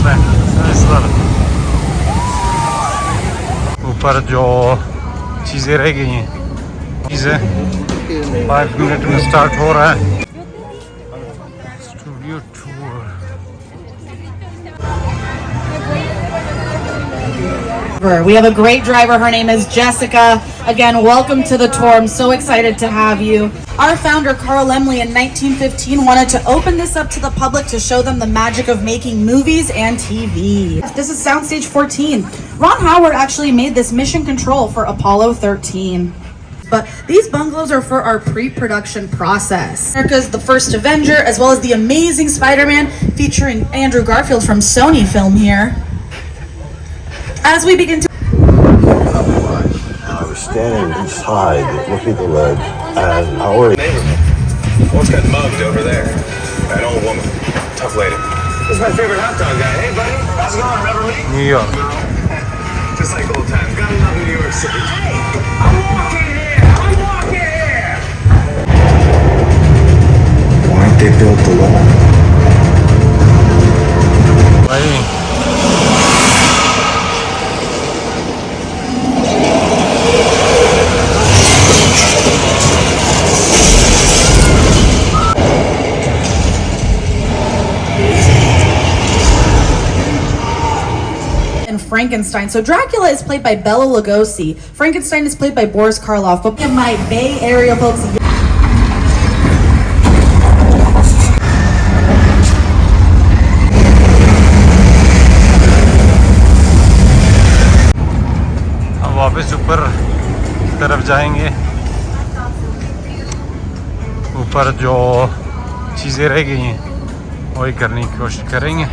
पे ऊपर जो चीज़ें रह गई हैं चीज़ें 5 मिनट में स्टार्ट हो रहा है studio tour. We have a great driver. Her name is Jessica. Again, welcome to the tour. I'm so excited to have you. Our founder, Carl Laemmle, in 1915 wanted to open this up to the public to show them the magic of making movies and TV. This is Soundstage 14. Ron Howard actually made this mission control for Apollo 13. But these bungalows are for our pre-production process. America's The First Avenger, as well as The Amazing Spider-Man, featuring Andrew Garfield from Sony Film here. As we begin to... I was standing inside looking at the ledge, and Howard... What's got mugged over there? That old woman. Tough lady. This is my favorite hot dog guy. Hey, buddy. How's it going? Remember me? New York. Just like old times. Gotta love New York City. Hey, I'm walking here. I'm walking here. Why didn't they build the wall? भाई Frankenstein. So Dracula is played by Bela Lugosi. Frankenstein is played by Boris Karloff. But my Bay Area folks. हम वापस ऊपर तरफ जाएंगे। ऊपर जो चीज़ें रह गई हैं वही करने की कोशिश करेंगे।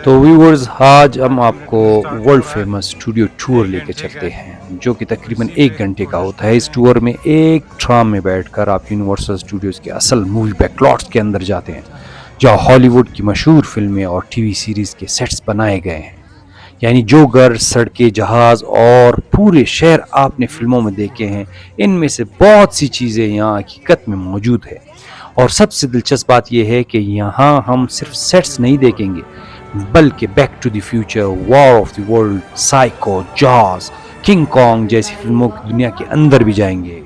तो व्यूअर्स, आज हम आपको वर्ल्ड फेमस स्टूडियो टूर लेके चलते हैं जो कि तकरीबन 1 घंटे का होता है। इस टूर में एक ट्राम में बैठकर आप यूनिवर्सल स्टूडियोज़ के असल मूवी बैकलॉट्स के अंदर जाते हैं जहाँ हॉलीवुड की मशहूर फिल्में और टीवी सीरीज़ के सेट्स बनाए गए हैं। यानी जो घर, सड़कें, जहाज़ और पूरे शहर आपने फिल्मों में देखे हैं, इनमें से बहुत सी चीज़ें यहाँ हकीकत में मौजूद है। और सबसे दिलचस्प बात यह है कि यहाँ हम सिर्फ सेट्स नहीं देखेंगे बल्कि Back to the Future, War of the World, Psycho, Jaws, King Kong जैसी फिल्मों की दुनिया के अंदर भी जाएंगे।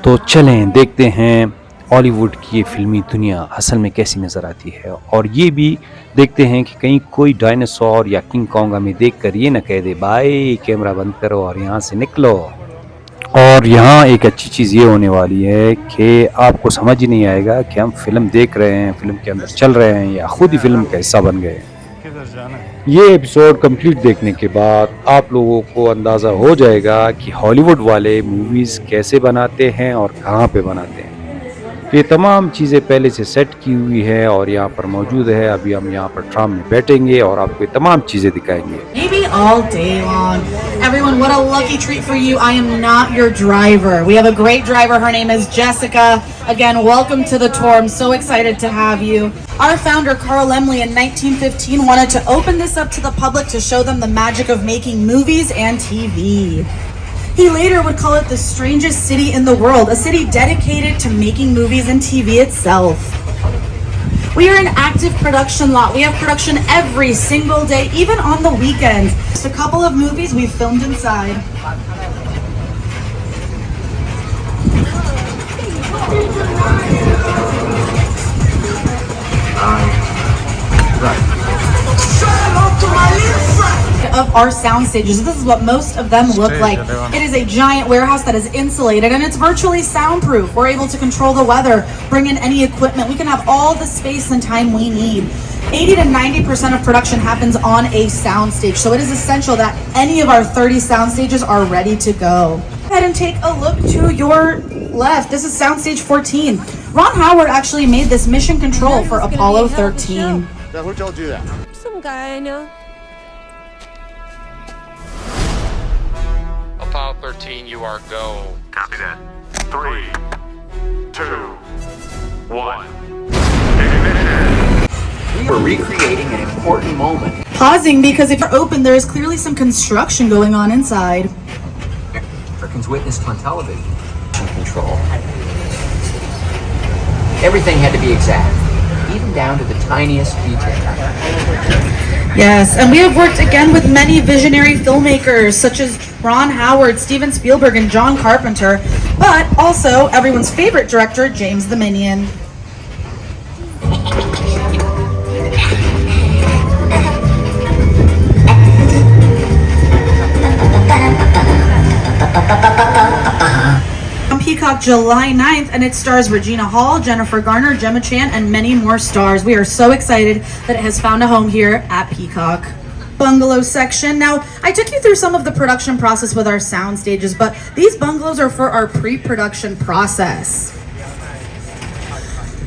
तो चलें देखते हैं हॉलीवुड की ये फिल्मी दुनिया असल में कैसी नज़र आती है, और ये भी देखते हैं कि कहीं कोई डायनासोर या किंग कॉन्ग हमें देखकर ये ना कह दे भाई कैमरा बंद करो और यहाँ से निकलो। और यहाँ एक अच्छी चीज़ ये होने वाली है कि आपको समझ ही नहीं आएगा कि हम फिल्म देख रहे हैं, फिल्म के अंदर चल रहे हैं या खुद ही फिल्म का हिस्सा बन गए। ये एपिसोड कंप्लीट देखने के बाद आप लोगों को अंदाज़ा हो जाएगा कि हॉलीवुड वाले मूवीज़ कैसे बनाते हैं और कहाँ पे बनाते हैं। ये तमाम चीज़ें पहले से सेट की हुई है और यहाँ पर मौजूद है। अभी हम यहाँ पर ट्राम में बैठेंगे और आपको ये तमाम चीज़ें दिखाएंगे। Maybe all day long. Everyone, what a lucky treat for you. I am not your driver. We have a great driver. Her name is Jessica. Again, welcome to the tour. I'm so excited to have you. Our founder, Carl Laemmle, in 1915 wanted to open this up to the public to show them the magic of making movies and TV. He later would call it the strangest city in the world, a city dedicated to making movies and TV itself. We are an active production lot. We have production every single day, even on the weekends. Just a couple of movies we've filmed inside. Of our sound stages. This is what most of them look like. It is a giant warehouse that is insulated and it's virtually soundproof. We're able to control the weather, bring in any equipment. We can have all the space and time we need. 80 to 90% of production happens on a sound stage. So it is essential that any of our 30 sound stages are ready to go. Go ahead and take a look to your left. This is Soundstage 14. Ron Howard actually made this mission control for Apollo 13. Who told you that? Some guy I know. Apollo 13, you are go. Copy that. 3, 2, 1. We're recreating an important moment. Pausing because if you're open, there is clearly some construction going on inside. Americans witnessed on television. Control. Everything had to be exact, even down to the tiniest detail. Yes, and we have worked again with many visionary filmmakers such as Ron Howard, Steven Spielberg, and John Carpenter, but also everyone's favorite director, James the Minion. On Peacock July 9th, and it stars Regina Hall, Jennifer Garner, Gemma Chan, and many more stars. We are so excited that it has found a home here at Peacock. Bungalow section. Now, I took you through some of the production process with our sound stages, but these bungalows are for our pre-production process.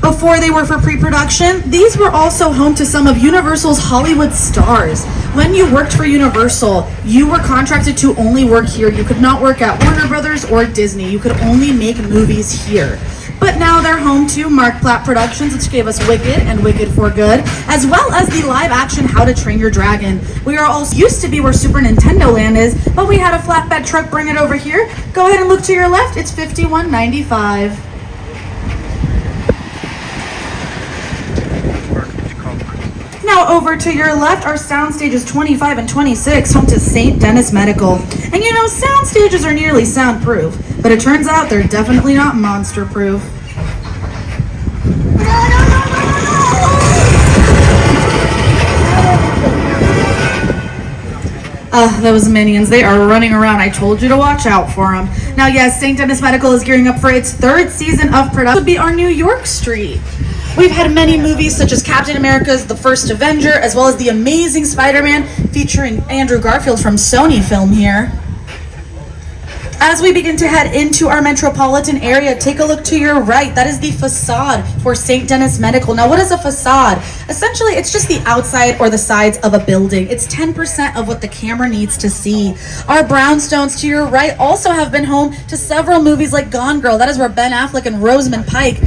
Before they were for pre-production, these were also home to some of Universal's Hollywood stars. When you worked for Universal, you were contracted to only work here. You could not work at Warner Brothers or Disney. You could only make movies here. But now they're home to Mark Platt Productions, which gave us Wicked and Wicked for Good, as well as the live-action How to Train Your Dragon. We are also used to be where Super Nintendo Land is, but we had a flatbed truck bring it over here. Go ahead and look to your left. It's $51.95. Now over to your left, our sound stages 25 and 26, home to St. Denis Medical. And you know, sound stages are nearly soundproof, but it turns out they're definitely not monster-proof. Those minions, they are running around. I told you to watch out for them. Now, yes, St. Denis Medical is gearing up for its third season of production. This would be our New York Street. We've had many movies such as Captain America's The First Avenger, as well as The Amazing Spider-Man featuring Andrew Garfield from Sony Film here. As we begin to head into our metropolitan area, take a look to your right. That is the facade for St. Denis Medical. Now, what is a facade? Essentially, it's just the outside or the sides of a building. It's 10% of what the camera needs to see. Our brownstones to your right also have been home to several movies like Gone Girl. That is where Ben Affleck and Rosamund Pike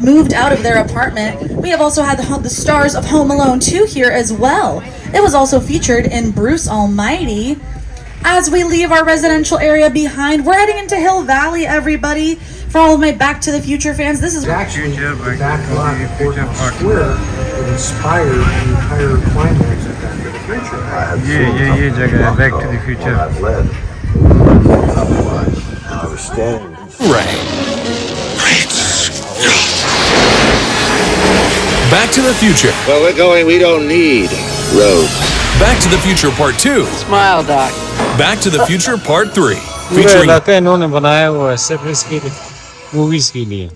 moved out of their apartment. We have also had the stars of Home Alone 2 here as well. It was also featured in Bruce Almighty. As we leave our residential area behind, we're heading into Hill Valley, everybody. For all of my Back to the Future fans, this is actually the back lot of Courthouse Square that inspired the entire climax of Back to the Future. ये जगह है Back to the Future. I've led. I was standing. Back to the Future. Where we're going, we don't need roads. Back to the Future Part 2. Smile, Doc. Back to the Future Part 3. पूरा Featuring इलाका इन्होंने बनाया हुआ है सिर्फ इसके लिए movies के लिए.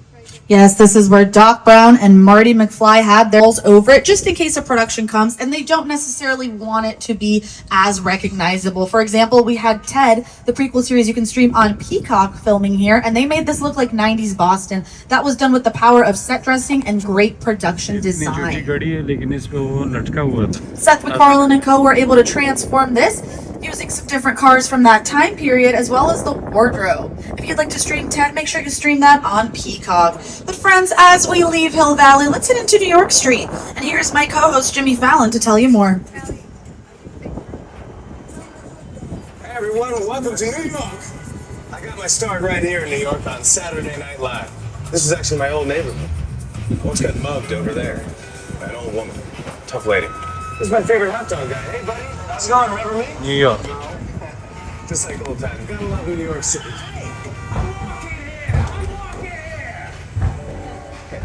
Yes, this is where Doc Brown and Marty McFly had their roles over it, just in case a production comes and they don't necessarily want it to be as recognizable. For example, we had Ted, the prequel series you can stream on Peacock, filming here, and they made this look like 90s Boston. That was done with the power of set dressing and great production design. Seth MacFarlane and co were able to transform this using some different cars from that time period, as well as the wardrobe. If you'd like to stream Ted, make sure you stream that on Peacock. But friends, as we leave Hill Valley, let's head into New York Street. And here's my co-host, Jimmy Fallon, to tell you more. Hey everyone, welcome to New York. I got my start right here in New York on Saturday Night Live. This is actually my old neighborhood. Once got mugged over there. An old woman, tough lady. This is my favorite hot dog guy. Hey buddy, how's it going? Remember me? New York. Just like old times. Gotta love New York City.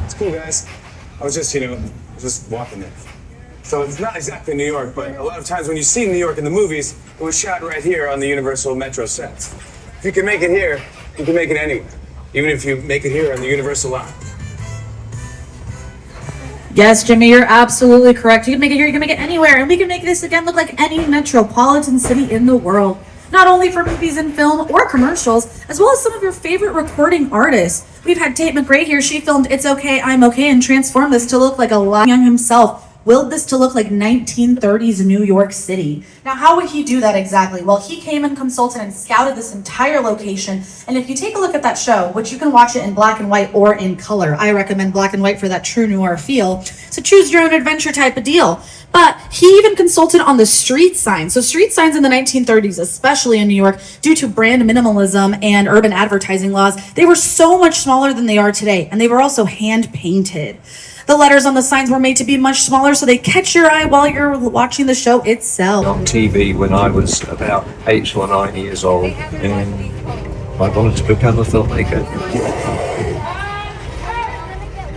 It's cool, guys. I was just walking there. So it's not exactly New York, but a lot of times when you see New York in the movies, it was shot right here on the Universal Metro sets. If you can make it here, you can make it anywhere. Even if you make it here on the Universal lot. Yes, Jimmy, you're absolutely correct. You can make it here, you can make it anywhere, and we can make this again look like any metropolitan city in the world. Not only for movies and film or commercials, as well as some of your favorite recording artists. We've had Tate McRae here. She filmed It's Okay, I'm Okay, and transformed this to look like Elijah Young himself. willed this to look like 1930s New York City. Now, how would he do that exactly? Well, he came and consulted and scouted this entire location. And if you take a look at that show, which you can watch it in black and white or in color, I recommend black and white for that true noir feel. So choose your own adventure type of deal. But he even consulted on the street signs. So street signs in the 1930s, especially in New York, due to brand minimalism and urban advertising laws, they were so much smaller than they are today. And they were also hand painted. The letters on the signs were made to be much smaller so they catch your eye while you're watching the show itself. On TV when I was about 8 or 9 years old, and I wanted to become a filmmaker.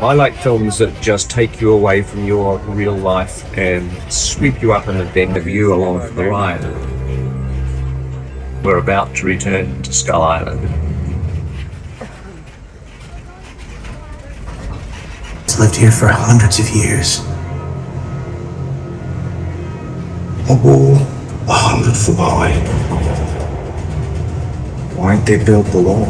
I like films that just take you away from your real life and sweep you up in a bend of you along for the ride. We're about to return to Skull Island. Lived here for hundreds of years. A wall 100 foot high. Why didn't they build the wall?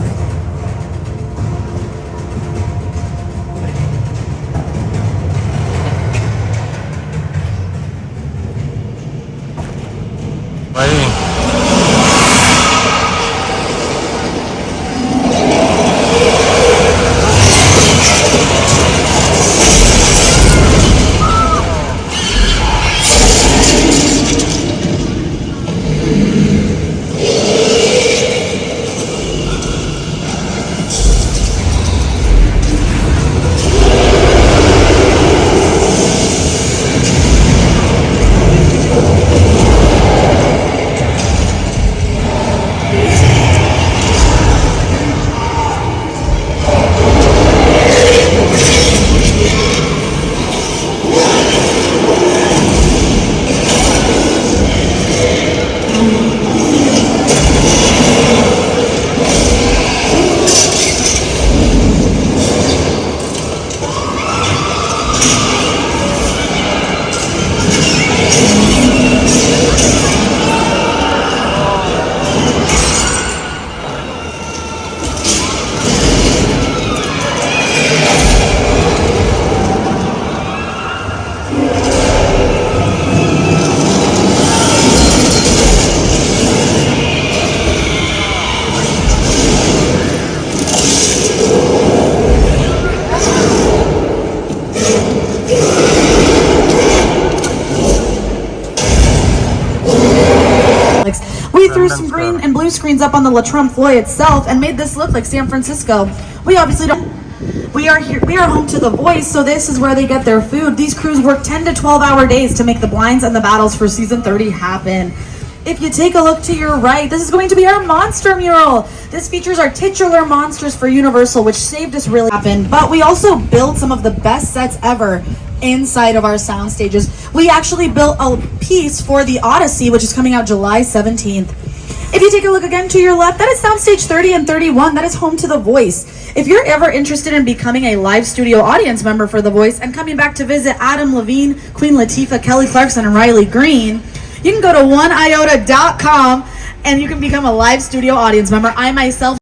We threw some green and blue screens up on the La Trompe-l'oeil itself and made this look like San Francisco. We obviously don't. We are home to The Voice, so this is where they get their food. These crews work 10 to 12-hour days to make the blinds and the battles for season 30 happen. If you take a look to your right, this is going to be our monster mural. This features our titular monsters for Universal, which saved us really happen. But we also built some of the best sets ever inside of our sound stages. We actually built a piece for the Odyssey, which is coming out July 17th. If you take a look again to your left, that is Soundstage 30 and 31. That is home to The Voice. If you're ever interested in becoming a live studio audience member for The Voice and coming back to visit Adam Levine, Queen Latifah, Kelly Clarkson, and Riley Green, you can go to oneiota.com and you can become a live studio audience member. I myself